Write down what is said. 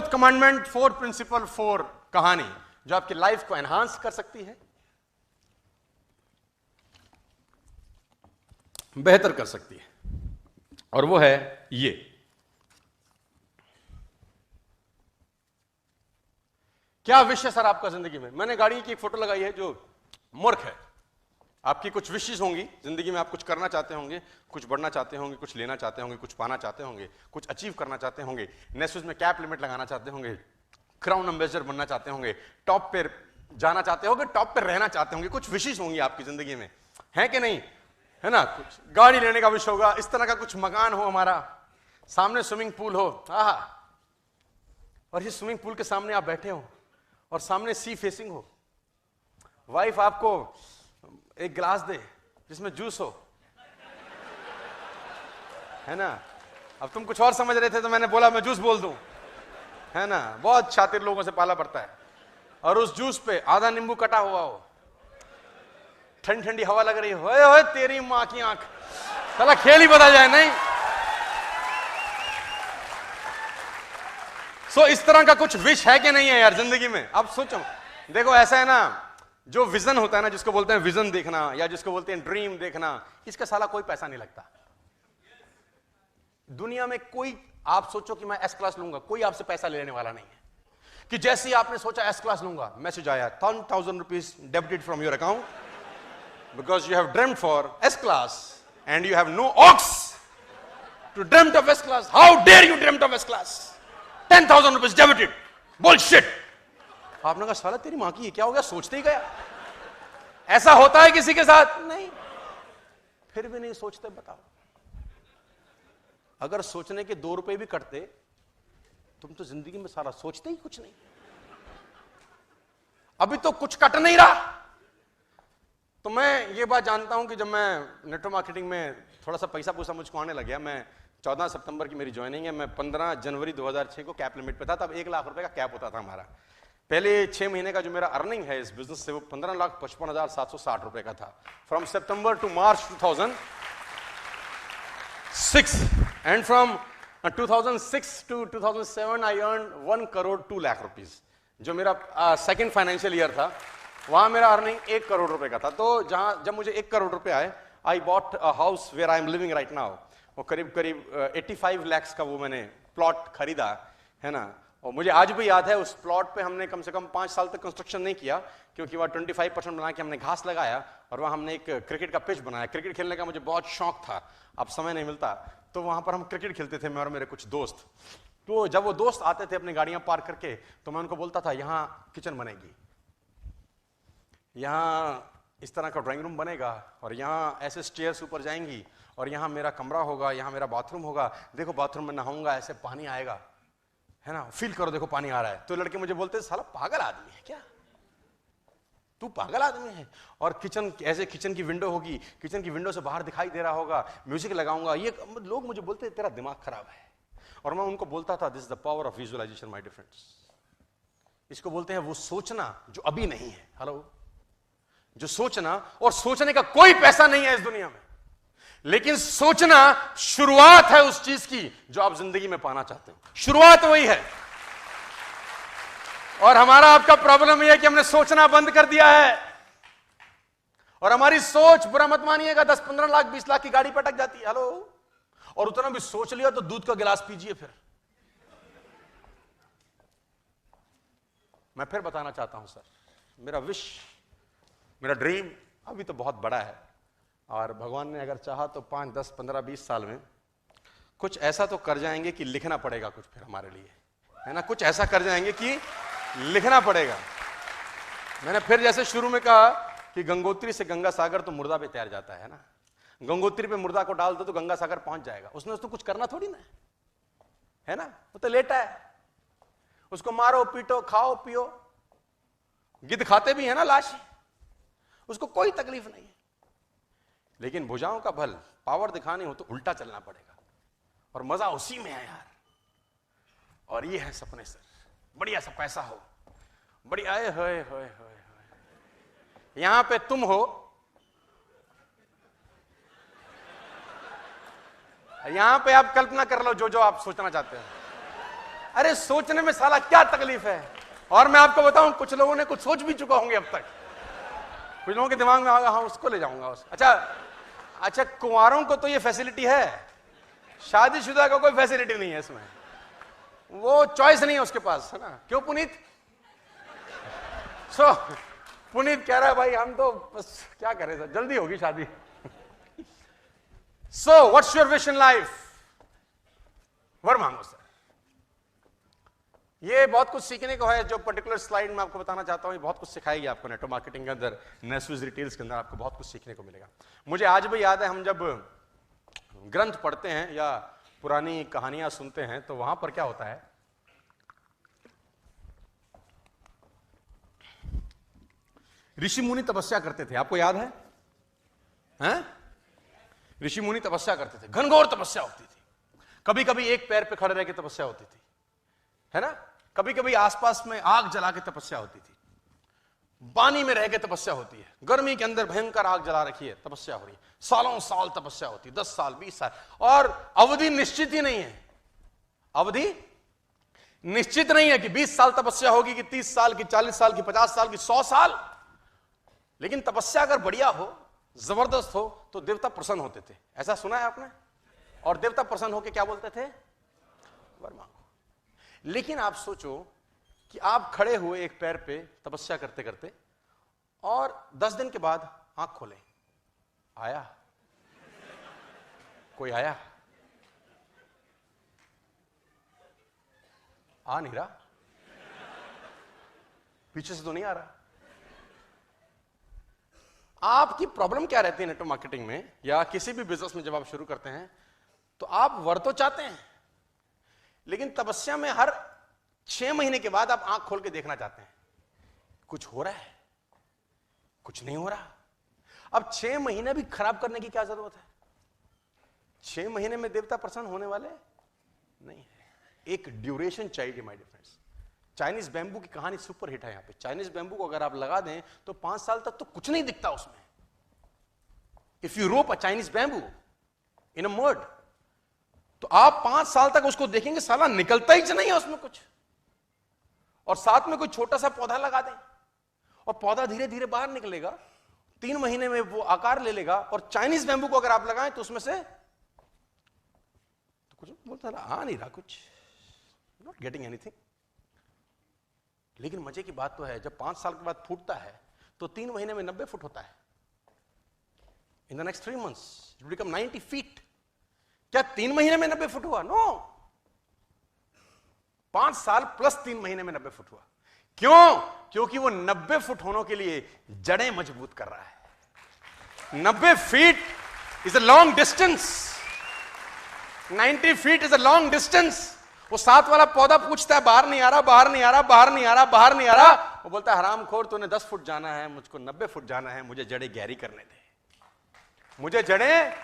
Fourth commandment, fourth principle, four कहानी जो आपकी लाइफ को एनहांस कर सकती है, बेहतर कर सकती है, और वो है ये। क्या विश है सर आपका जिंदगी में? मैंने गाड़ी की एक फोटो लगाई है जो मूर्ख है। आपकी कुछ विशेष होंगी जिंदगी में, आप कुछ करना चाहते होंगे, कुछ बढ़ना चाहते होंगे, कुछ लेना चाहते होंगे, कुछ पाना चाहते होंगे, कुछ अचीव करना चाहते होंगे, नेस्यूज में कैप लिमिट लगाना चाहते होंगे, क्राउन एम्बेसडर बनना चाहते होंगे, टॉप पे जाना चाहते होंगे, टॉप पे रहना चाहते होंगे। कुछ विशेष होंगी आपकी जिंदगी में, है कि नहीं? है ना? कुछ गाड़ी लेने का विश होगा, इस तरह का कुछ मकान हो हमारा, सामने स्विमिंग पूल हो, आहा, और इस स्विमिंग पूल के सामने आप बैठे हो और सामने सी फेसिंग हो, वाइफ आपको एक गिलास दे जिसमें जूस हो, है ना? अब तुम कुछ और समझ रहे थे तो मैंने बोला मैं जूस बोल दूं, है ना? बहुत शातिर लोगों से पाला पड़ता है। और उस जूस पे आधा नींबू कटा हुआ हो, ठंडी ठंडी हवा लग रही हो, ओए ओए तेरी मां की आंख, साला खेल ही बदल जाए नहीं। सो इस तरह का कुछ विश है कि नहीं है यार जिंदगी में? अब सोचो, देखो ऐसा है ना, जो विजन होता है ना, जिसको बोलते हैं विजन देखना या जिसको बोलते हैं ड्रीम देखना, इसका साला कोई पैसा नहीं लगता दुनिया में। कोई, आप सोचो कि मैं एस क्लास लूंगा, कोई आपसे पैसा लेने वाला नहीं है। कि जैसे ही आपने सोचा एस क्लास लूंगा, मैसेज आया 10,000 rupees debited from your account because you have dreamed for S class and you have no ox to dreamed of S class. How dare you dreamed of S class, 10,000 rupees debited. Bullshit. आपने कहा साला तेरी मां की, ये क्या हो गया? सोचते ही गया। ऐसा होता है किसी के साथ? नहीं। फिर भी नहीं सोचते? बताओ, अगर सोचने के 2 रुपए भी कटते, तुम तो जिंदगी में सारा सोचते ही कुछ नहीं। अभी तो कुछ कट नहीं रहा। तो मैं ये बात जानता हूं कि जब मैं नेटवर्क मार्केटिंग में थोड़ा सा पैसा पूसा मुझको आने लग गया, मैं 14 सितंबर की मेरी ज्वाइनिंग है, मैं 15 जनवरी 2006 को कैप लिमिट पे था। तब 1 लाख रुपए का कैप होता था हमारा। पहले 6 महीने का जो मेरा अर्निंग है इस बिजनेस से, वो 15,55,760 रुपए का था। फ्रॉम सितंबर to March 2006 and from 2006 to 2007 I earn 1 crore 2 lakh rupees. जो मेरा सेकंड फाइनेंशियल ईयर था, वहां मेरा अर्निंग 1 करोड़ रुपए का था। तो जब मुझे 1 करोड़ रुपए आए, I bought a house where I am living right now. वो करीब 85 लाख का वो मैंने प्लॉट खरीदा, है ना? और मुझे आज भी याद है, उस प्लॉट पे हमने कम से कम 5 साल तक कंस्ट्रक्शन नहीं किया, क्योंकि वहाँ 25% बना के हमने घास लगाया, और वहाँ हमने एक क्रिकेट का पिच बनाया। क्रिकेट खेलने का मुझे बहुत शौक था, अब समय नहीं मिलता, तो वहाँ पर हम क्रिकेट खेलते थे, मैं और मेरे कुछ दोस्त। तो जब वो दोस्त आते थे अपनी गाड़ियां पार्क करके, तो मैं उनको बोलता था यहाँ किचन बनेगी, यहाँ इस तरह का ड्राइंग रूम बनेगा, और यहाँ ऐसे स्टेयर्स ऊपर जाएंगी, और यहाँ मेरा कमरा होगा, यहाँ मेरा बाथरूम होगा, देखो बाथरूम में नहाऊंगा, ऐसे पानी आएगा, है ना? फील करो, देखो पानी आ रहा है। तो लड़के मुझे बोलते थे साला पागल आदमी है क्या तू? पागल आदमी है। और किचन, ऐसे किचन की विंडो होगी, किचन की विंडो से बाहर दिखाई दे रहा होगा, म्यूजिक लगाऊंगा। ये लोग मुझे बोलते तेरा दिमाग खराब है। और मैं उनको बोलता था this is the power of visualisation my dear friends. इसको बोलते हैं वो सोचना जो अभी नहीं है। हेलो, जो सोचना, और सोचने का कोई पैसा नहीं है इस दुनिया में, लेकिन सोचना शुरुआत है उस चीज की जो आप जिंदगी में पाना चाहते हो। शुरुआत वही है। और हमारा आपका प्रॉब्लम यह है कि हमने सोचना बंद कर दिया है, और हमारी सोच, बुरा मत मानिएगा, 10, 15 लाख, 20 लाख की गाड़ी पे अटक जाती है। हेलो, और उतना भी सोच लिया तो दूध का गिलास पीजिए। फिर मैं फिर बताना चाहता हूं सर, मेरा विश, मेरा ड्रीम अभी तो बहुत बड़ा है, और भगवान ने अगर चाहा तो 5, 10, 15, 20 साल में कुछ ऐसा तो कर जाएंगे कि लिखना पड़ेगा कुछ फिर हमारे लिए, है ना? कुछ ऐसा कर जाएंगे कि लिखना पड़ेगा। मैंने फिर जैसे शुरू में कहा कि गंगोत्री से गंगा सागर तो मुर्दा पे तैर जाता है ना। गंगोत्री पे मुर्दा को डाल दो तो गंगा सागर पहुंच जाएगा। उसने उसको कुछ करना थोड़ी ना है ना? वो तो लेटा है, उसको मारो, पीटो, खाओ, पियो, गिद्ध खाते भी है ना लाश, उसको कोई तकलीफ नहीं है। लेकिन भुजाओं का बल, पावर दिखानी हो तो उल्टा चलना पड़ेगा, और मजा उसी में है यार। और ये है सपने सर, बढ़िया सा पैसा हो, बढ़िया, होए यहां पे तुम हो, यहां पे आप कल्पना कर लो जो जो आप सोचना चाहते हो। अरे सोचने में साला क्या तकलीफ है। और मैं आपको बताऊं, कुछ लोगों ने कुछ सोच भी चुका होंगे अब तक। कुछ लोगों के दिमाग में आएगा हाँ उसको ले जाऊंगा अच्छा कुंवारों को तो ये फैसिलिटी है, शादीशुदा को कोई फैसिलिटी नहीं है इसमें, वो चॉइस नहीं है उसके पास, है ना? क्यों पुनीत? पुनीत कह रहा है भाई हम तो बस क्या करें सर, जल्दी होगी शादी। What's your wish in life? वर मांगो सर। ये बहुत कुछ सीखने को है। जो पर्टिकुलर स्लाइड में आपको बताना चाहता हूं, ये बहुत कुछ सिखाएगी आपको नेटवर्क मार्केटिंग के अंदर, नेस्विस रिटेल्स के अंदर आपको बहुत कुछ सीखने को मिलेगा। मुझे आज भी याद है, हम जब ग्रंथ पढ़ते हैं या पुरानी कहानियां सुनते हैं तो वहां पर क्या होता है, ऋषि मुनि तपस्या करते थे। आपको याद है? ऋषि मुनि तपस्या करते थे, घनघोर तपस्या होती थी। कभी कभी एक पैर पे खड़े रह के तपस्या होती थी, है ना? कभी कभी आसपास में आग जला के तपस्या होती थी, पानी में रह के तपस्या होती है, गर्मी के अंदर भयंकर आग जला रखी है, तपस्या हो रही है, सालों साल तपस्या होती है, 10 साल 20 साल, और अवधि निश्चित ही नहीं है। अवधि निश्चित नहीं है कि 20 साल तपस्या होगी कि 30 साल की, 40 साल की, 50 साल की, 100 साल। लेकिन तपस्या अगर बढ़िया हो, जबरदस्त हो, तो देवता प्रसन्न होते थे। ऐसा सुना है आपने? और देवता प्रसन्न होकर क्या बोलते थे? वर मांगो। लेकिन आप सोचो कि आप खड़े हुए एक पैर पे तपस्या करते करते, और 10 दिन के बाद आंख खोले, आया कोई? आया? आ नहीं रहा, पीछे से तो नहीं आ रहा। आपकी प्रॉब्लम क्या रहती है नेटवर्क मार्केटिंग में या किसी भी बिजनेस में? जब आप शुरू करते हैं तो आप वर तो चाहते हैं, लेकिन तपस्या में हर 6 महीने के बाद आप आंख खोल के देखना चाहते हैं, कुछ हो रहा है, कुछ नहीं हो रहा। अब 6 महीने भी खराब करने की क्या जरूरत है? 6 महीने में देवता प्रसन्न होने वाले नहीं है। एक ड्यूरेशन चाहिए my dear friends. Chinese bamboo की कहानी सुपर हिट है यहां पे। चाइनीज बैम्बू को अगर आप लगा दें तो 5 साल तक तो कुछ नहीं दिखता उसमें। If you rope a Chinese bamboo in a mud, तो आप 5 साल तक उसको देखेंगे, साला निकलता ही नहीं है उसमें कुछ। और साथ में कोई छोटा सा पौधा लगा दें और पौधा धीरे धीरे बाहर निकलेगा, 3 महीने में वो आकार ले लेगा। और चाइनीज बैम्बू को अगर आप लगाएं तो उसमें से तो कुछ बोलता आ नहीं रहा, कुछ नॉट गेटिंग एनीथिंग। लेकिन मजे की बात तो है, जब 5 साल के बाद फूटता है तो 3 महीने में 90 फुट होता है। In the next 3 months it will become 90 feet। क्या 3 महीने में 90 फुट हुआ? नो, 5 साल प्लस 3 महीने में 90 फुट हुआ। क्यों? क्योंकि वो 90 फुट होने के लिए जड़ें मजबूत कर रहा है। 90 feet is a long distance, 90 feet is a long distance. वो 7 वाला पौधा पूछता है बाहर नहीं आ रहा, बाहर नहीं आ रहा, बाहर नहीं आ रहा, बाहर नहीं आ रहा। वो बोलता है हरामखोर, तूने 10 फुट जाना है, मुझको 90 फुट जाना है, मुझे जड़ें गहरी करने दे, मुझे जड़ें